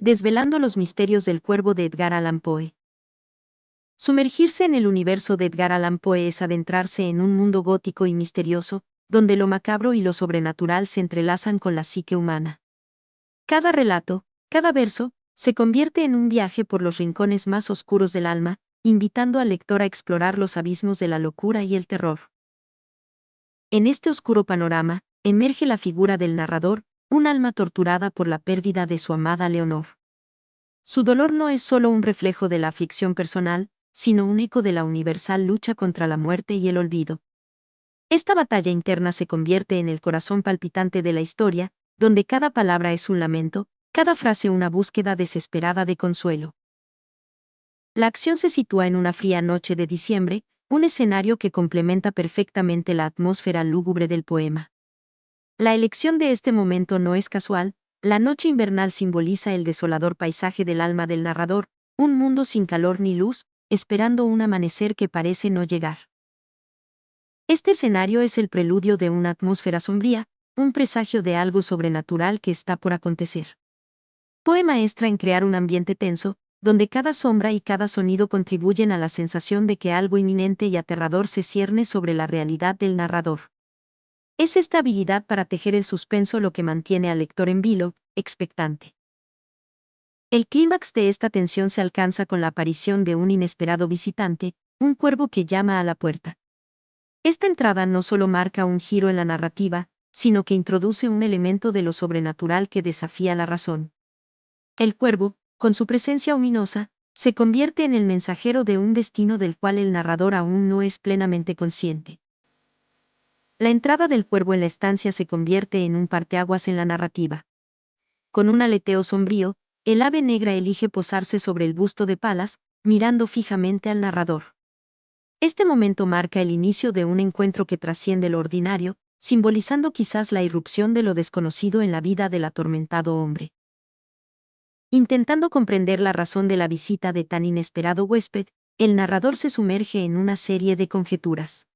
Desvelando los misterios del cuervo de Edgar Allan Poe. Sumergirse en el universo de Edgar Allan Poe es adentrarse en un mundo gótico y misterioso, donde lo macabro y lo sobrenatural se entrelazan con la psique humana. Cada relato, cada verso, se convierte en un viaje por los rincones más oscuros del alma, invitando al lector a explorar los abismos de la locura y el terror. En este oscuro panorama, emerge la figura del narrador, un alma torturada por la pérdida de su amada Leonor. Su dolor no es solo un reflejo de la aflicción personal, sino un eco de la universal lucha contra la muerte y el olvido. Esta batalla interna se convierte en el corazón palpitante de la historia, donde cada palabra es un lamento, cada frase una búsqueda desesperada de consuelo. La acción se sitúa en una fría noche de diciembre, un escenario que complementa perfectamente la atmósfera lúgubre del poema. La elección de este momento no es casual. La noche invernal simboliza el desolador paisaje del alma del narrador, un mundo sin calor ni luz, esperando un amanecer que parece no llegar. Este escenario es el preludio de una atmósfera sombría, un presagio de algo sobrenatural que está por acontecer. Poe maestra en crear un ambiente tenso, donde cada sombra y cada sonido contribuyen a la sensación de que algo inminente y aterrador se cierne sobre la realidad del narrador. Es esta habilidad para tejer el suspenso lo que mantiene al lector en vilo, expectante. El clímax de esta tensión se alcanza con la aparición de un inesperado visitante, un cuervo que llama a la puerta. Esta entrada no solo marca un giro en la narrativa, sino que introduce un elemento de lo sobrenatural que desafía la razón. El cuervo, con su presencia ominosa, se convierte en el mensajero de un destino del cual el narrador aún no es plenamente consciente. La entrada del cuervo en la estancia se convierte en un parteaguas en la narrativa. Con un aleteo sombrío, el ave negra elige posarse sobre el busto de Palas, mirando fijamente al narrador. Este momento marca el inicio de un encuentro que trasciende lo ordinario, simbolizando quizás la irrupción de lo desconocido en la vida del atormentado hombre. Intentando comprender la razón de la visita de tan inesperado huésped, el narrador se sumerge en una serie de conjeturas.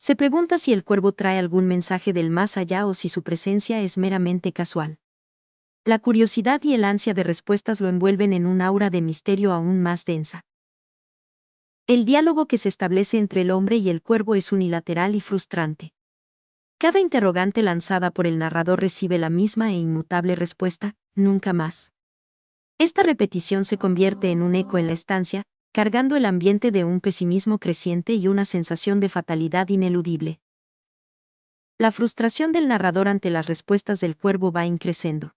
Se pregunta si el cuervo trae algún mensaje del más allá o si su presencia es meramente casual. La curiosidad y el ansia de respuestas lo envuelven en un aura de misterio aún más densa. El diálogo que se establece entre el hombre y el cuervo es unilateral y frustrante. Cada interrogante lanzada por el narrador recibe la misma e inmutable respuesta: nunca más. Esta repetición se convierte en un eco en la estancia, cargando el ambiente de un pesimismo creciente y una sensación de fatalidad ineludible. La frustración del narrador ante las respuestas del cuervo va increciendo.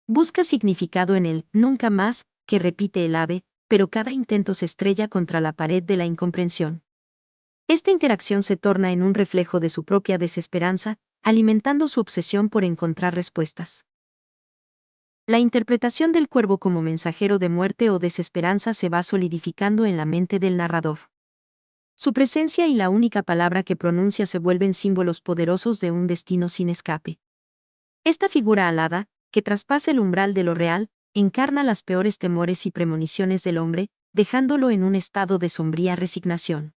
Busca significado en el nunca más que repite el ave, pero cada intento se estrella contra la pared de la incomprensión. Esta interacción se torna en un reflejo de su propia desesperanza, alimentando su obsesión por encontrar respuestas. La interpretación del cuervo como mensajero de muerte o desesperanza se va solidificando en la mente del narrador. Su presencia y la única palabra que pronuncia se vuelven símbolos poderosos de un destino sin escape. Esta figura alada, que traspasa el umbral de lo real, encarna las peores temores y premoniciones del hombre, dejándolo en un estado de sombría resignación.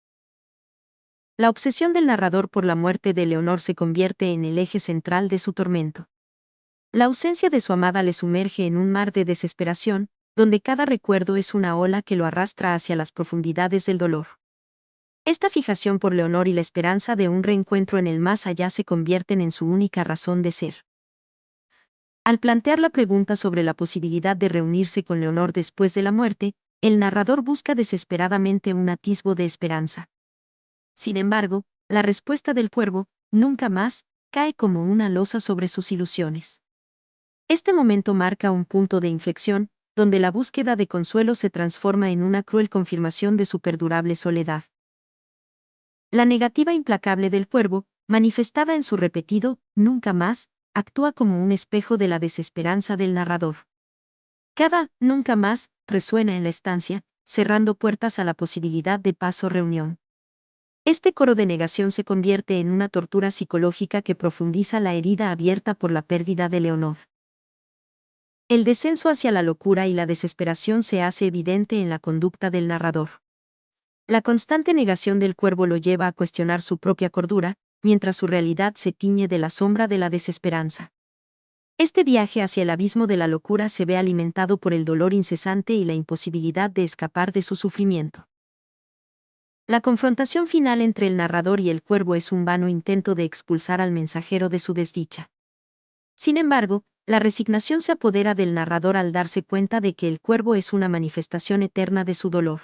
La obsesión del narrador por la muerte de Leonor se convierte en el eje central de su tormento. La ausencia de su amada le sumerge en un mar de desesperación, donde cada recuerdo es una ola que lo arrastra hacia las profundidades del dolor. Esta fijación por Leonor y la esperanza de un reencuentro en el más allá se convierten en su única razón de ser. Al plantear la pregunta sobre la posibilidad de reunirse con Leonor después de la muerte, el narrador busca desesperadamente un atisbo de esperanza. Sin embargo, la respuesta del cuervo, nunca más, cae como una losa sobre sus ilusiones. Este momento marca un punto de inflexión, donde la búsqueda de consuelo se transforma en una cruel confirmación de su perdurable soledad. La negativa implacable del cuervo, manifestada en su repetido nunca más, actúa como un espejo de la desesperanza del narrador. Cada nunca más resuena en la estancia, cerrando puertas a la posibilidad de paz o reunión. Este coro de negación se convierte en una tortura psicológica que profundiza la herida abierta por la pérdida de Leonor. El descenso hacia la locura y la desesperación se hace evidente en la conducta del narrador. La constante negación del cuervo lo lleva a cuestionar su propia cordura, mientras su realidad se tiñe de la sombra de la desesperanza. Este viaje hacia el abismo de la locura se ve alimentado por el dolor incesante y la imposibilidad de escapar de su sufrimiento. La confrontación final entre el narrador y el cuervo es un vano intento de expulsar al mensajero de su desdicha. Sin embargo, la resignación se apodera del narrador al darse cuenta de que el cuervo es una manifestación eterna de su dolor.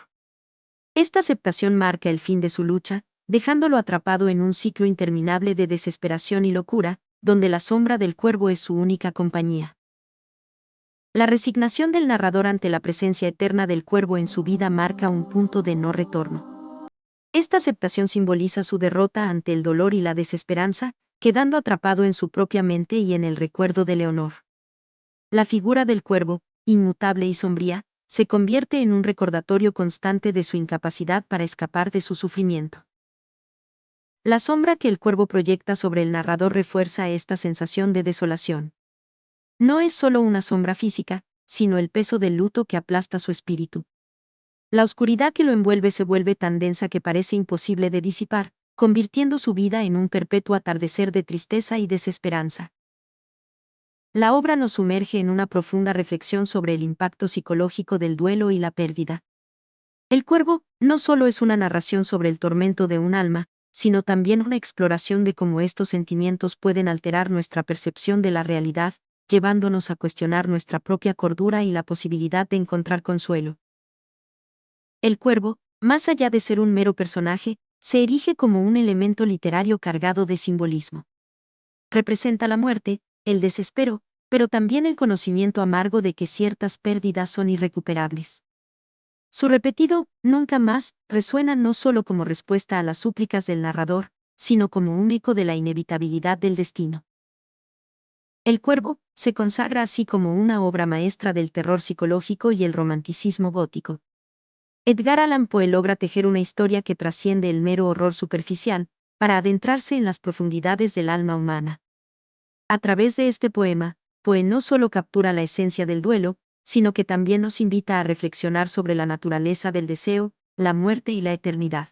Esta aceptación marca el fin de su lucha, dejándolo atrapado en un ciclo interminable de desesperación y locura, donde la sombra del cuervo es su única compañía. La resignación del narrador ante la presencia eterna del cuervo en su vida marca un punto de no retorno. Esta aceptación simboliza su derrota ante el dolor y la desesperanza, quedando atrapado en su propia mente y en el recuerdo de Leonor. La figura del cuervo, inmutable y sombría, se convierte en un recordatorio constante de su incapacidad para escapar de su sufrimiento. La sombra que el cuervo proyecta sobre el narrador refuerza esta sensación de desolación. No es solo una sombra física, sino el peso del luto que aplasta su espíritu. La oscuridad que lo envuelve se vuelve tan densa que parece imposible de disipar, convirtiendo su vida en un perpetuo atardecer de tristeza y desesperanza. La obra nos sumerge en una profunda reflexión sobre el impacto psicológico del duelo y la pérdida. El cuervo no solo es una narración sobre el tormento de un alma, sino también una exploración de cómo estos sentimientos pueden alterar nuestra percepción de la realidad, llevándonos a cuestionar nuestra propia cordura y la posibilidad de encontrar consuelo. El cuervo, más allá de ser un mero personaje, se erige como un elemento literario cargado de simbolismo. Representa la muerte, el desespero, pero también el conocimiento amargo de que ciertas pérdidas son irrecuperables. Su repetido "nunca más" resuena no solo como respuesta a las súplicas del narrador, sino como un eco de la inevitabilidad del destino. El Cuervo se consagra así como una obra maestra del terror psicológico y el romanticismo gótico. Edgar Allan Poe logra tejer una historia que trasciende el mero horror superficial, para adentrarse en las profundidades del alma humana. A través de este poema, Poe no solo captura la esencia del duelo, sino que también nos invita a reflexionar sobre la naturaleza del deseo, la muerte y la eternidad.